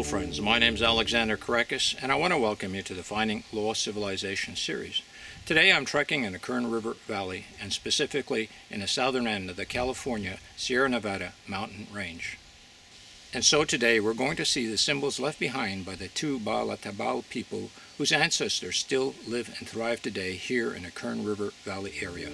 Hello friends, my name is Alexander Karakis and I want to welcome you to the Finding Lost Civilization series. Today I'm trekking in the Kern River Valley and specifically in the southern end of the California Sierra Nevada mountain range. And so today we're going to see the symbols left behind by the Tubatulabal people whose ancestors still live and thrive today here in the Kern River Valley area.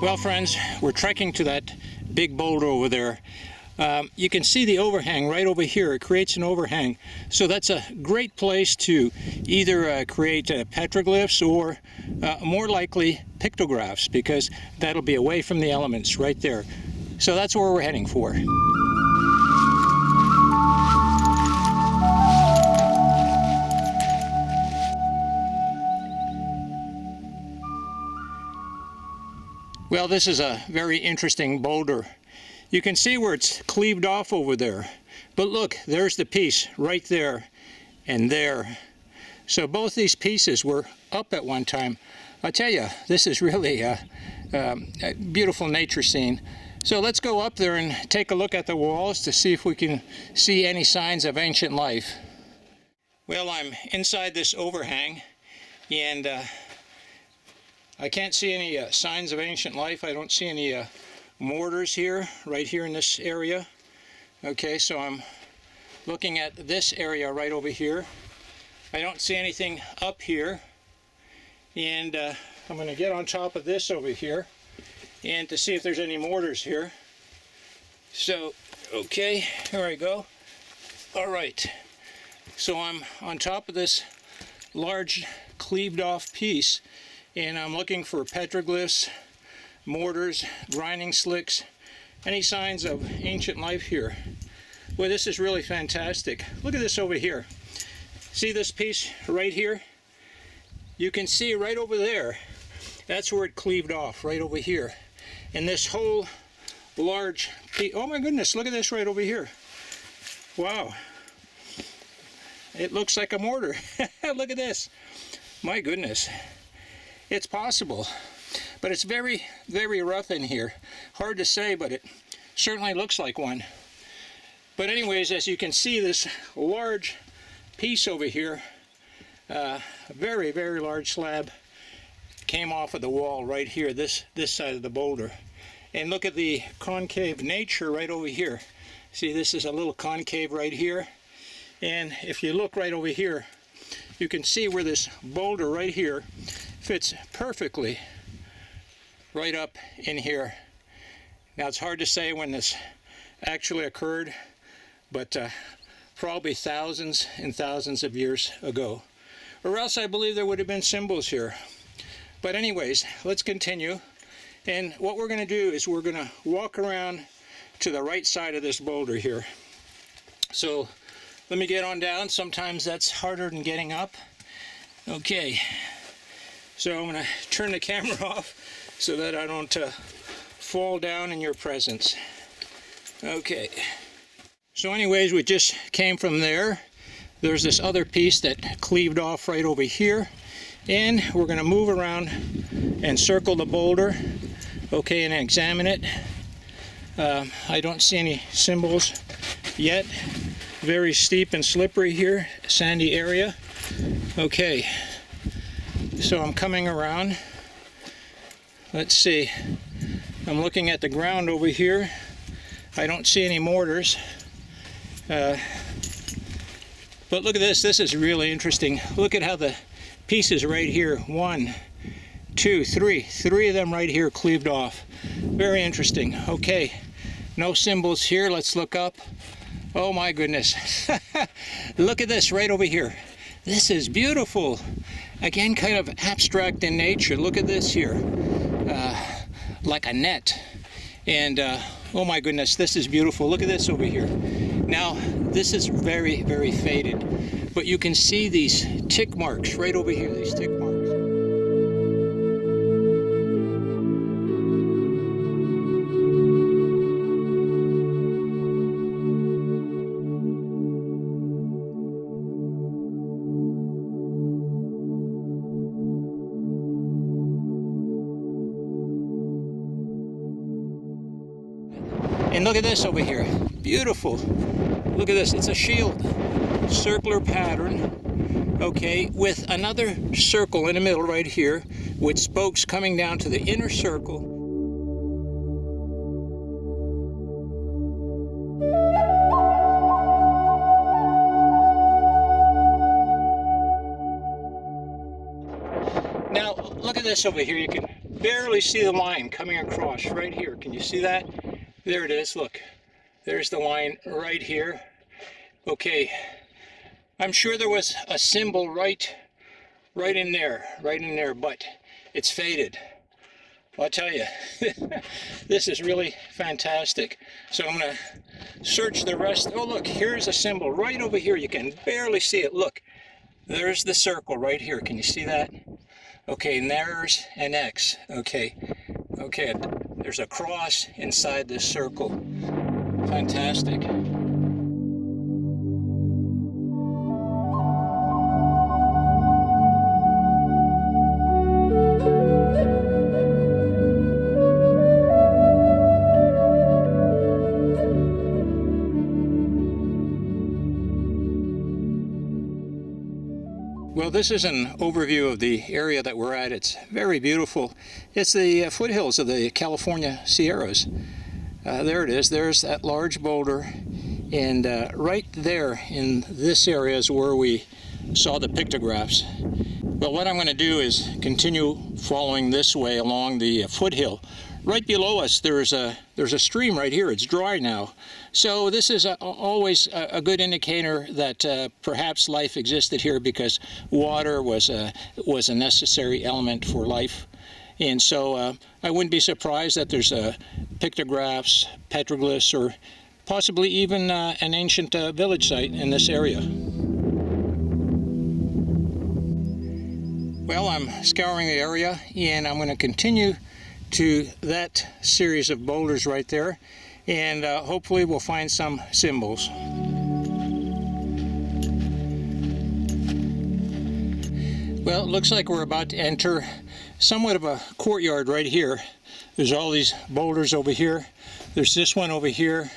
Well friends, we're trekking to that big boulder over there. You can see the overhang right over here. It creates an overhang. So that's a great place to either create petroglyphs or more likely pictographs, because that'll be away from the elements right there. So that's where we're heading for. Well, this is a very interesting boulder. You can see where it's cleaved off over there. But look, there's the piece right there and there. So both these pieces were up at one time. I tell you, this is really a beautiful nature scene. So let's go up there and take a look at the walls to see if we can see any signs of ancient life. Well, I'm inside this overhang and I can't see any signs of ancient life. I don't see any mortars here, right here in this area. Okay, so I'm looking at this area right over here. I don't see anything up here. And I'm going to get on top of this over here and to see if there's any mortars here. So, okay, here I go. All right, so I'm on top of this large cleaved off piece. And I'm looking for petroglyphs, mortars, grinding slicks, any signs of ancient life here. Well, this is really fantastic. Look at this over here. See this piece right here? You can see right over there. That's where it cleaved off, right over here. And this whole large piece, oh my goodness, look at this right over here. Wow. It looks like a mortar. Look at this. My goodness. It's possible, but it's very, very rough in here. Hard to say, but it certainly looks like one. But anyways, as you can see, this large piece over here, a very, very large slab, came off of the wall right here, this side of the boulder. And look at the concave nature right over here. See, this is a little concave right here. And if you look right over here, you can see where this boulder right here fits perfectly right up in here. Now it's hard to say when this actually occurred, but probably thousands and thousands of years ago. Or else I believe there would have been symbols here. But anyways, let's continue. And what we're going to do is we're going to walk around to the right side of this boulder here. So let me get on down. Sometimes that's harder than getting up. Okay. So I'm going to turn the camera off so that I don't fall down in your presence. Okay. So anyways, we just came from there. There's this other piece that cleaved off right over here. And we're going to move around and circle the boulder. Okay, and examine it. I don't see any symbols yet. Very steep and slippery here, sandy area. Okay. So I'm coming around. Let's see. I'm looking at the ground over here. I don't see any mortars. But look at this. This is really interesting. Look at how the pieces right here, 1, two, three of them right here cleaved off. Very interesting. Okay, no symbols here. Let's look up. Oh my goodness. Look at this right over here. This is beautiful. Again, kind of abstract in nature. Look at this here. Like a net. And oh my goodness, this is beautiful. Look at this over here. Now, this is very, very faded. But you can see these tick marks right over here, these tick marks. And look at this over here. Beautiful. Look at this. It's a shield. Circular pattern. Okay, with another circle in the middle right here, with spokes coming down to the inner circle. Now, look at this over here. You can barely see the line coming across right here. Can you see that? There it is, look. There's the line right here. Okay, I'm sure there was a symbol right in there, but it's faded. I'll tell you, this is really fantastic. So I'm gonna search the rest. Oh look, here's a symbol right over here. You can barely see it, look. There's the circle right here, can you see that? Okay, and there's an X, okay. Okay, there's a cross inside this circle. Fantastic. Well, this is an overview of the area that we're at. It's very beautiful. It's the foothills of the California Sierras. There it is. There's that large boulder. And right there in this area is where we saw the pictographs. Well, what I'm going to do is continue following this way along the foothill. Right below us, there's a stream right here. It's dry now. So this is always a good indicator that perhaps life existed here, because water was a necessary element for life. And so I wouldn't be surprised that there's pictographs, petroglyphs, or possibly even an ancient village site in this area. Well, I'm scouring the area, and I'm going to continue to that series of boulders right there, and hopefully we'll find some symbols. Well, it looks like we're about to enter somewhat of a courtyard right here. There's all these boulders over here. There's this one over here,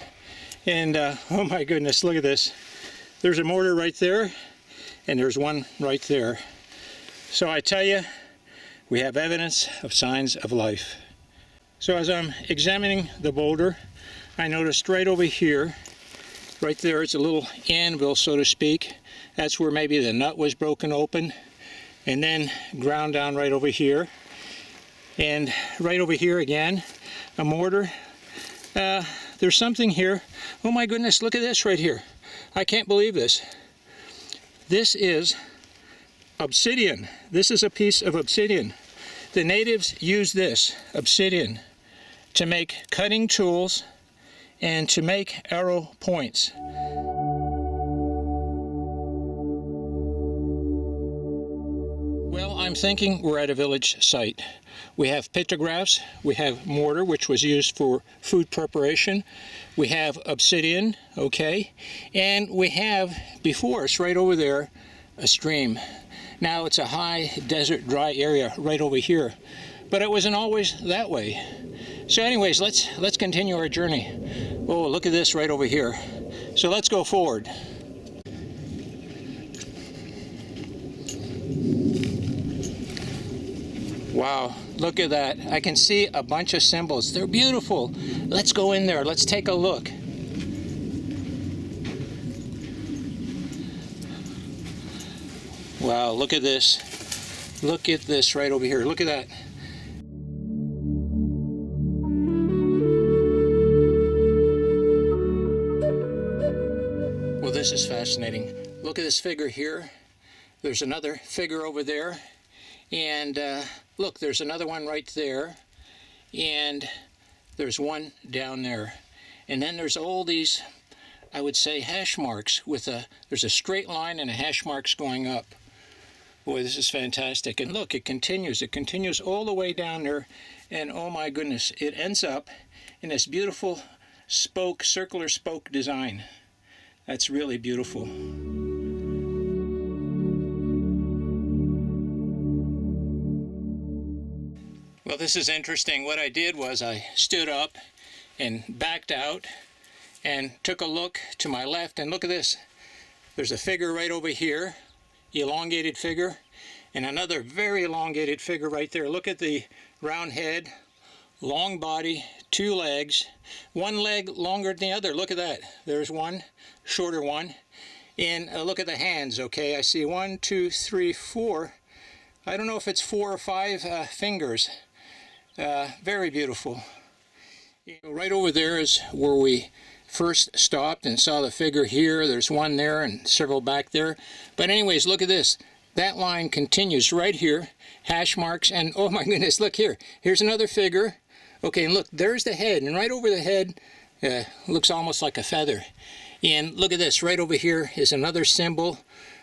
and oh my goodness, look at this. There's a mortar right there, and there's one right there. So I tell you, we have evidence of signs of life. So as I'm examining the boulder, I noticed right over here, right there, it's a little anvil, so to speak. That's where maybe the nut was broken open, and then ground down right over here. And right over here again, a mortar. There's something here. Oh my goodness, look at this right here. I can't believe this. This is obsidian. This is a piece of obsidian. The natives used this obsidian to make cutting tools and to make arrow points. Well, I'm thinking we're at a village site. We have pictographs, we have mortar, which was used for food preparation, we have obsidian, okay, and we have before us right over there a stream. Now it's a high desert dry area right over here, but it wasn't always that way. So anyways, let's continue our journey. Oh, look at this right over here. So let's go forward. Wow, look at that. I can see a bunch of symbols. They're beautiful. Let's go in there. Let's take a look. Wow, look at this. Look at this right over here. Look at that. this is fascinating. Look at this figure here. There's another figure over there. And look, there's another one right there. And there's one down there. And then there's all these, I would say, hash marks with there's a straight line and a hash marks going up. Boy, this is fantastic. And look, it continues all the way down there. And oh my goodness, it ends up in this beautiful spoke, circular spoke design. That's really beautiful. Well, this is interesting. What I did was I stood up and backed out and took a look to my left, and look at this. There's a figure right over here, elongated figure, and another very elongated figure right there. Look at the round head, long body, two legs, one leg longer than the other. Look at that. There's one, shorter one. And look at the hands, okay? I see 1, 2, 3, 4. I don't know if it's 4 or 5 fingers. Very beautiful. Right over there is where we first stopped and saw the figure here. There's one there and several back there. But anyways, look at this. That line continues right here. Hash marks, and oh my goodness, look here. Here's another figure. Okay, and look, there's the head, and right over the head looks almost like a feather. And look at this, right over here is another symbol.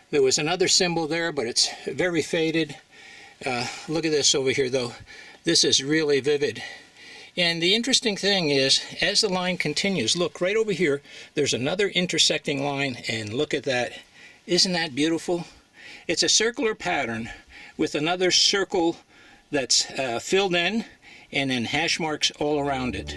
There was another symbol there, but it's very faded. Look at this over here, though. This is really vivid. And the interesting thing is, as the line continues, look, right over here, there's another intersecting line, and look at that. Isn't that beautiful? It's a circular pattern with another circle that's filled in, and then hash marks all around it.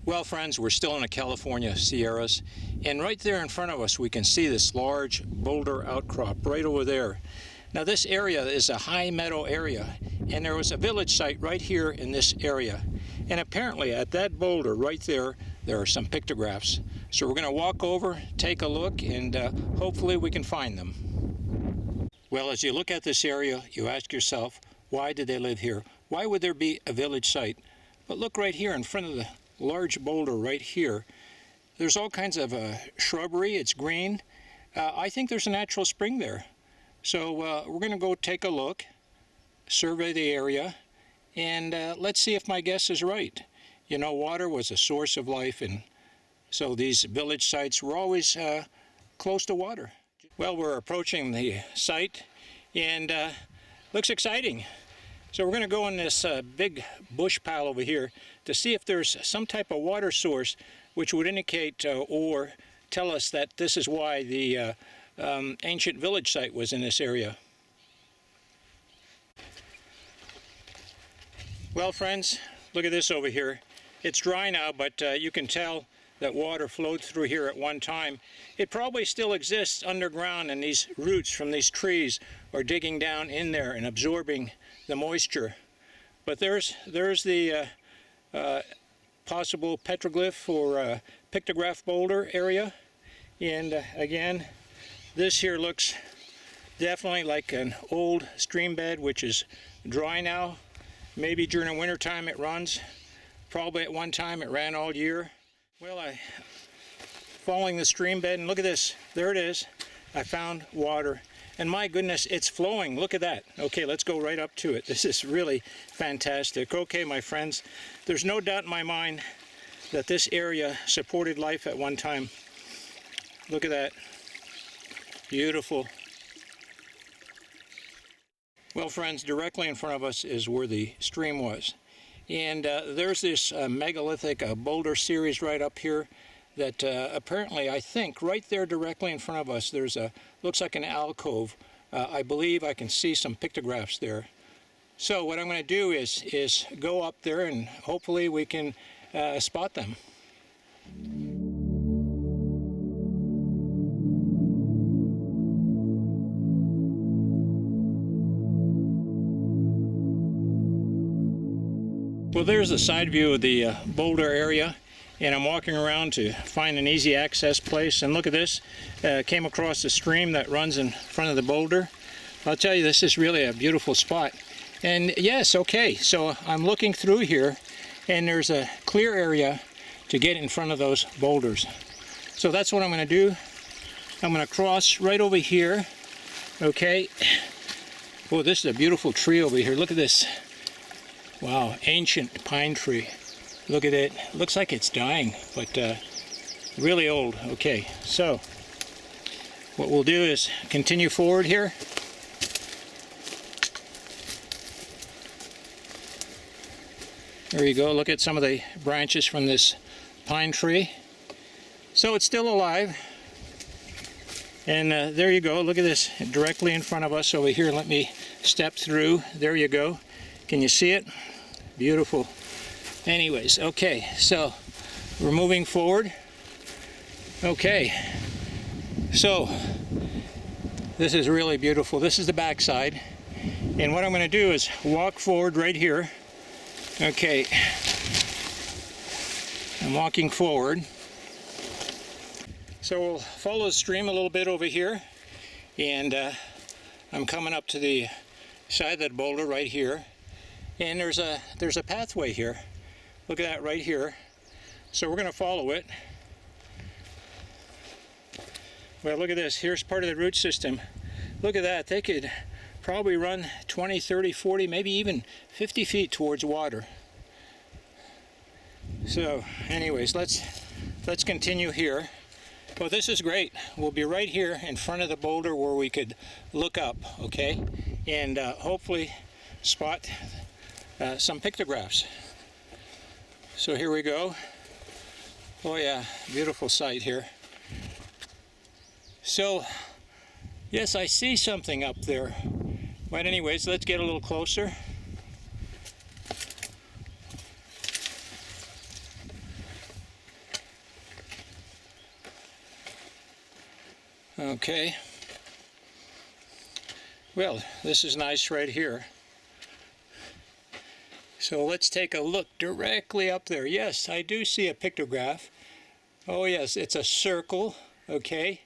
Well, friends, we're still in the California Sierras, and right there in front of us we can see this large boulder outcrop right over there. Now this area is a high meadow area, and there was a village site right here in this area. And apparently at that boulder right there, there are some pictographs. So we're going to walk over, take a look, and hopefully we can find them. Well, as you look at this area, you ask yourself, why did they live here? Why would there be a village site? But look right here in front of the large boulder right here. There's all kinds of shrubbery. It's green. I think there's a natural spring there. So we're going to go take a look, survey the area, and let's see if my guess is right. You know, water was a source of life, and so these village sites were always close to water. Well, we're approaching the site, and looks exciting. So we're going to go in this big bush pile over here to see if there's some type of water source which would indicate or tell us that this is why the ancient village site was in this area. Well, friends, look at this over here. It's dry now, but you can tell that water flowed through here at one time. It probably still exists underground, and these roots from these trees are digging down in there and absorbing the moisture. But there's the possible petroglyph or pictograph boulder area. And again, this here looks definitely like an old stream bed which is dry now. Maybe during the winter time it runs. Probably at one time it ran all year. Well, following the stream bed, and look at this, there it is. I found water, and my goodness, it's flowing. Look at that. Okay, let's go right up to it. This is really fantastic. Okay, my friends, there's no doubt in my mind that this area supported life at one time. Look at that. Beautiful. Well, friends, directly in front of us is where the stream was. And there's this megalithic boulder series right up here that apparently, I think, right there directly in front of us, there's looks like an alcove. I believe I can see some pictographs there. So what I'm going to do is go up there and hopefully we can spot them. Well, there's a side view of the Boulder area, and I'm walking around to find an easy access place. And look at this, came across a stream that runs in front of the boulder. I'll tell you, this is really a beautiful spot. And yes, okay, so I'm looking through here, and there's a clear area to get in front of those boulders. So that's what I'm going to do. I'm going to cross right over here, okay. Oh, this is a beautiful tree over here. Look at this. Wow, ancient pine tree. Look at it. Looks like it's dying, but really old. Okay, so what we'll do is continue forward here. There you go. Look at some of the branches from this pine tree. So it's still alive. And there you go. Look at this directly in front of us over here. Let me step through. There you go. Can you see it? Beautiful. Anyways, okay, so we're moving forward. Okay, so this is really beautiful. This is the backside. And what I'm going to do is walk forward right here. Okay, I'm walking forward. So we'll follow the stream a little bit over here. And I'm coming up to the side of that boulder right here. And there's a pathway here. Look at that right here. So we're going to follow it. Well, look at this. Here's part of the root system. Look at that. They could probably run 20, 30, 40, maybe even 50 feet towards water. So anyways, let's continue here. Well, this is great. We'll be right here in front of the boulder where we could look up, okay? And hopefully spot some pictographs. So here we go. Oh yeah, beautiful sight here. So, yes, I see something up there. But anyways, let's get a little closer. Okay. Well, this is nice right here. So let's take a look directly up there. Yes, I do see a pictograph. Oh yes, it's a circle, okay,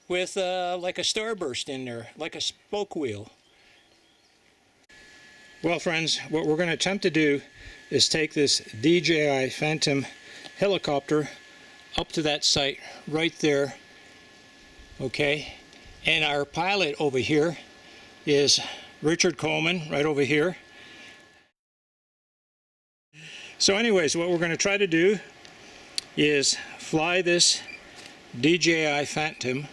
with like a starburst in there, like a spoke wheel. Well, friends, what we're going to attempt to do is take this DJI Phantom helicopter up to that site right there, okay, and our pilot over here is Richard Coleman, right over here. So anyways, what we're going to try to do is fly this DJI Phantom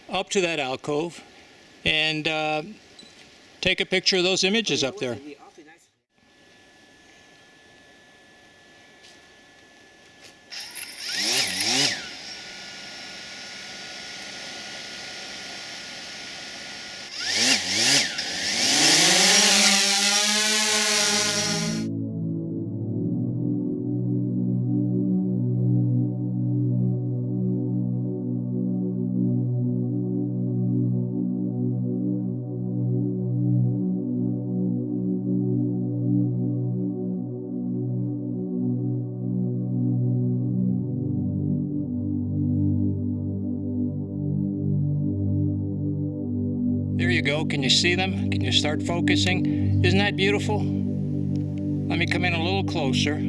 up to that alcove and take a picture of those images up there. There you go. Can you see them? Can you start focusing? Isn't that beautiful? Let me come in a little closer.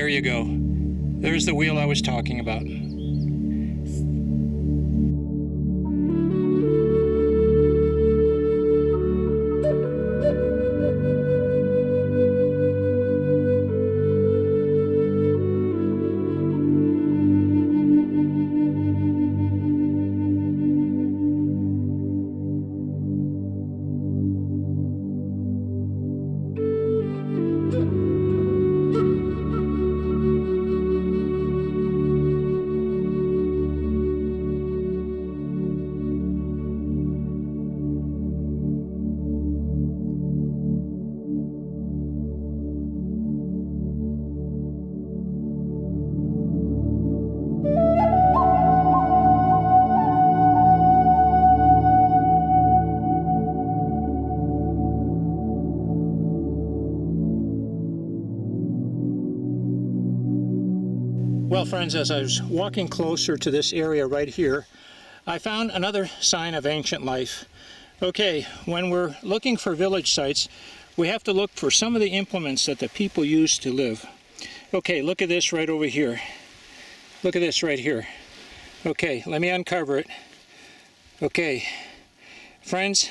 there you go. There's the wheel I was talking about. Well, friends, as I was walking closer to this area right here, I found another sign of ancient life. Okay, when we're looking for village sites, we have to look for some of the implements that the people used to live. Okay, look at this right over here. Look at this right here. Okay, let me uncover it. Okay, friends,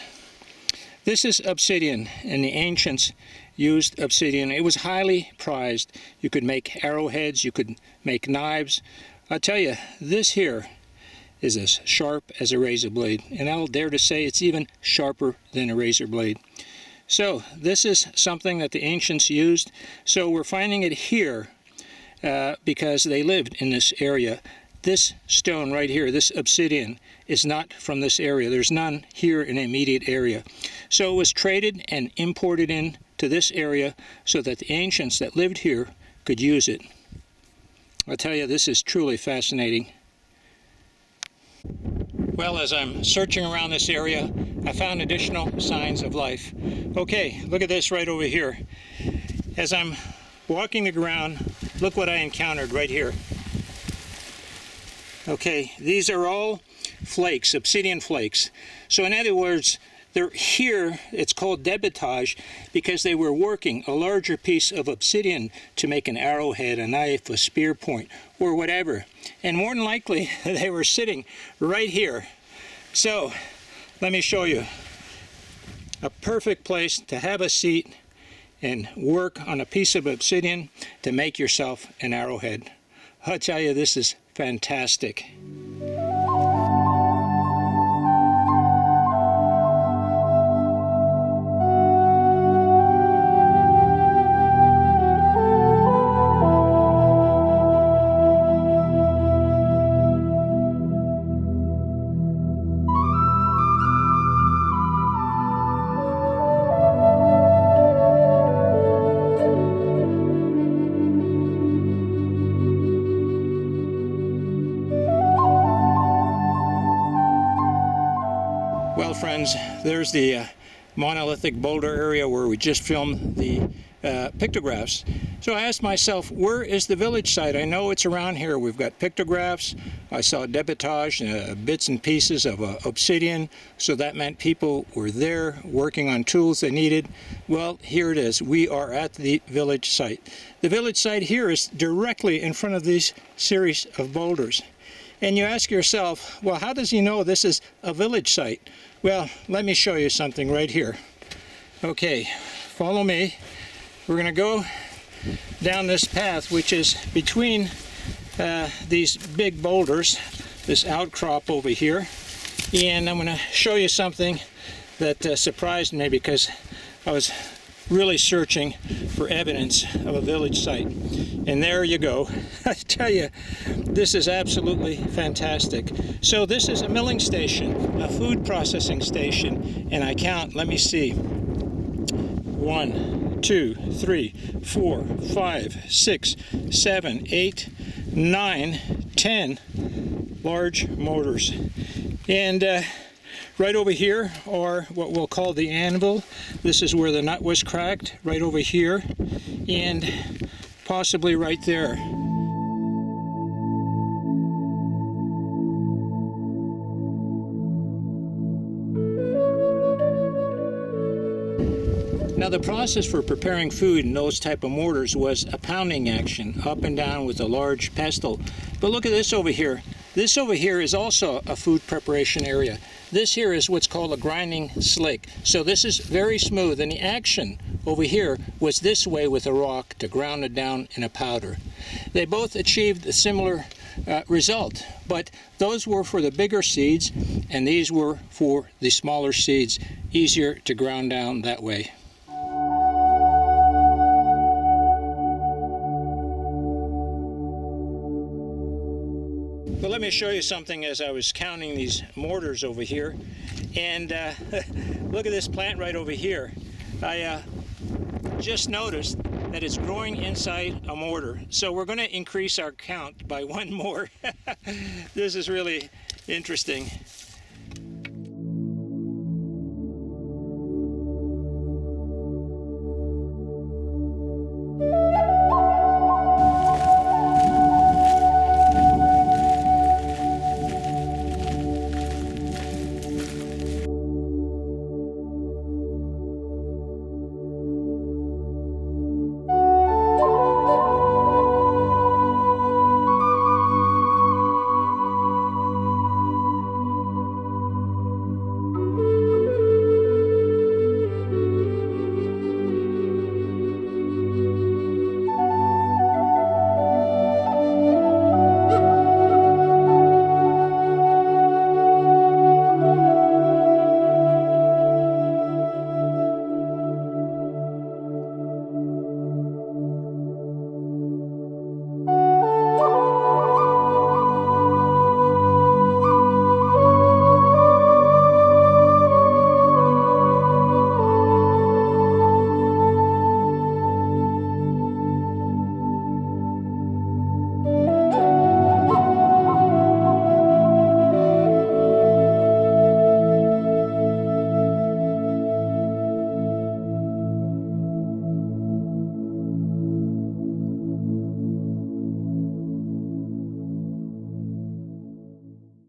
this is obsidian, and the ancients used obsidian. It was highly prized. You could make arrowheads, you could make knives. I'll tell you, this here is as sharp as a razor blade, and I'll dare to say it's even sharper than a razor blade. So this is something that the ancients used. So we're finding it here because they lived in this area. This stone right here, this obsidian, is not from this area. There's none here in the immediate area. So it was traded and imported in to this area so that the ancients that lived here could use it. I'll tell you, this is truly fascinating. Well, as I'm searching around this area, I found additional signs of life. Okay, look at this right over here. As I'm walking the ground, look what I encountered right here. Okay, these are all flakes, obsidian flakes. So in other words, they're here, it's called debitage, because they were working a larger piece of obsidian to make an arrowhead, a knife, a spear point, or whatever. And more than likely, they were sitting right here. So, let me show you. A perfect place to have a seat and work on a piece of obsidian to make yourself an arrowhead. I'll tell you, this is fantastic. Well, friends, there's the monolithic Boulder area where we just filmed the pictographs. So I asked myself, where is the village site? I know it's around here. We've got pictographs. I saw debitage, bits and pieces of obsidian. So that meant people were there working on tools they needed. Well, here it is. We are at the village site. The village site here is directly in front of this series of boulders. And you ask yourself, well, how does he know this is a village site? Well, let me show you something right here. Okay, follow me. We're going to go down this path, which is between these big boulders, this outcrop over here. And I'm going to show you something that surprised me because I was really searching for evidence of a village site. And there you go. I tell you, this is absolutely fantastic. So this is a milling station, a food processing station, and I count, let me see, 1, 2, 3, 4, 5, 6, 7, 8, 9, 10 large motors. And right over here, or what we'll call the anvil. This is where the nut was cracked, right over here, and possibly right there. Now the process for preparing food in those type of mortars was a pounding action, up and down with a large pestle. But look at this over here. This over here is also a food preparation area. This here is what's called a grinding slick. So this is very smooth, and the action over here was this way with a rock to ground it down in a powder. They both achieved a similar result, but those were for the bigger seeds and these were for the smaller seeds, easier to ground down that way. But let me show you something as I was counting these mortars over here. And look at this plant right over here. I just noticed that it's growing inside a mortar. So we're going to increase our count by one more. This is really interesting.